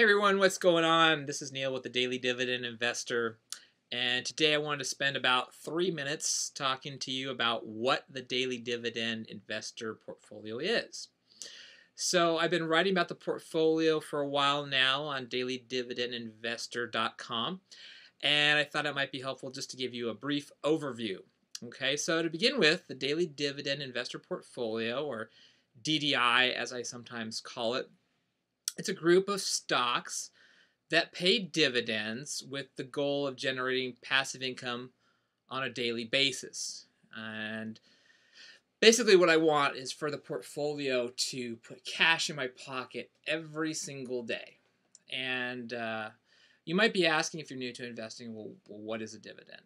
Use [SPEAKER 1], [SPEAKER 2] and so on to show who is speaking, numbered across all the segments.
[SPEAKER 1] Hey everyone, what's going on? This is Neil with the Daily Dividend Investor, and today I wanted to spend about 3 minutes talking to you about what the Daily Dividend Investor portfolio is. So I've been writing about the portfolio for a while now on dailydividendinvestor.com, and I thought it might be helpful just to give you a brief overview. Okay, so to begin with, the Daily Dividend Investor portfolio, or DDI as I sometimes call it, it's a group of stocks that pay dividends with the goal of generating passive income on a daily basis. And basically what I want is for the portfolio to put cash in my pocket every single day. And you might be asking, if you're new to investing, well, what is a dividend?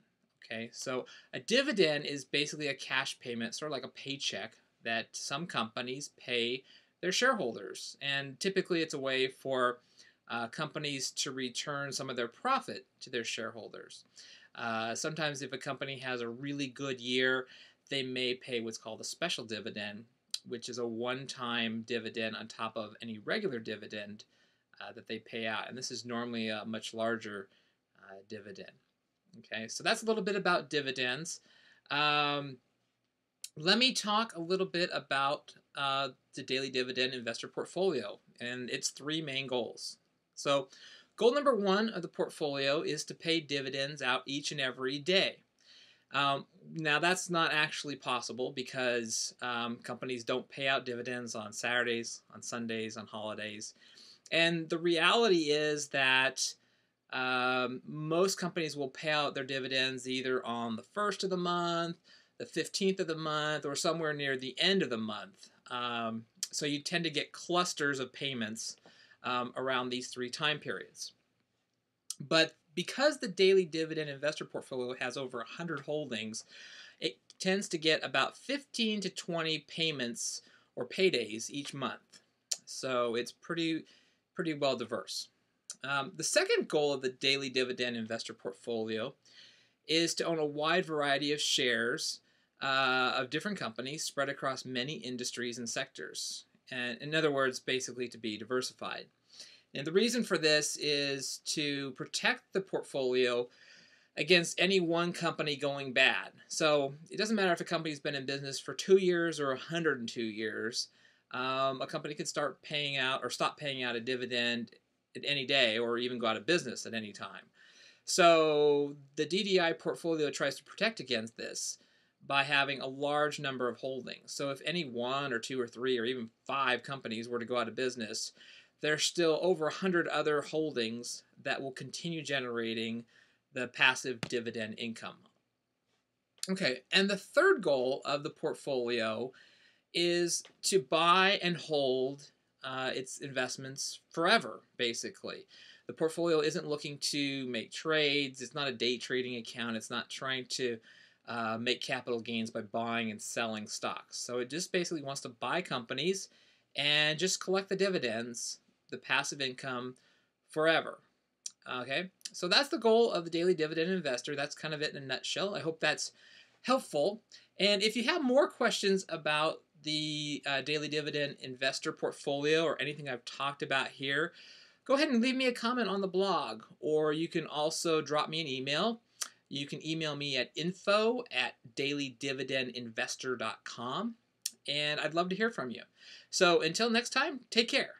[SPEAKER 1] Okay, so a dividend is basically a cash payment, sort of like a paycheck that some companies pay their shareholders. And typically it's a way for companies to return some of their profit to their shareholders. Sometimes if a company has a really good year, they may pay what's called a special dividend, which is a one-time dividend on top of any regular dividend that they pay out. And this is normally a much larger dividend. Okay, so that's a little bit about dividends. Let me talk a little bit about the Daily Dividend Investor portfolio and its three main goals. So goal number one of the portfolio is to pay dividends out each and every day. Now that's not actually possible because companies don't pay out dividends on Saturdays, on Sundays, on holidays. And the reality is that most companies will pay out their dividends either on the 1st of the month, the 15th of the month, or somewhere near the end of the month. So you tend to get clusters of payments around these three time periods. But because the Daily Dividend Investor portfolio has over 100 holdings, it tends to get about 15 to 20 payments or paydays each month. So it's pretty well diverse. The second goal of the Daily Dividend Investor portfolio is to own a wide variety of shares of different companies spread across many industries and sectors. And in other words, basically to be diversified. And the reason for this is to protect the portfolio against any one company going bad. So it doesn't matter if a company's been in business for 2 years or 102 years. A company could start paying out or stop paying out a dividend at any day, or even go out of business at any time. So the DDI portfolio tries to protect against this by having a large number of holdings. So if any one or two or three or even 5 companies were to go out of business, there's still over 100 other holdings that will continue generating the passive dividend income. Okay, and the third goal of the portfolio is to buy and hold its investments forever, basically. The portfolio isn't looking to make trades. It's not a day trading account. It's not trying to make capital gains by buying and selling stocks. So it just basically wants to buy companies and just collect the dividends, the passive income, forever. Okay, so that's the goal of the Daily Dividend Investor. That's kind of it in a nutshell. I hope that's helpful. And if you have more questions about the Daily Dividend Investor portfolio or anything I've talked about here, go ahead and leave me a comment on the blog, or you can also drop me an email. You can email me at info@dailydividendinvestor.com, and I'd love to hear from you. So until next time, take care.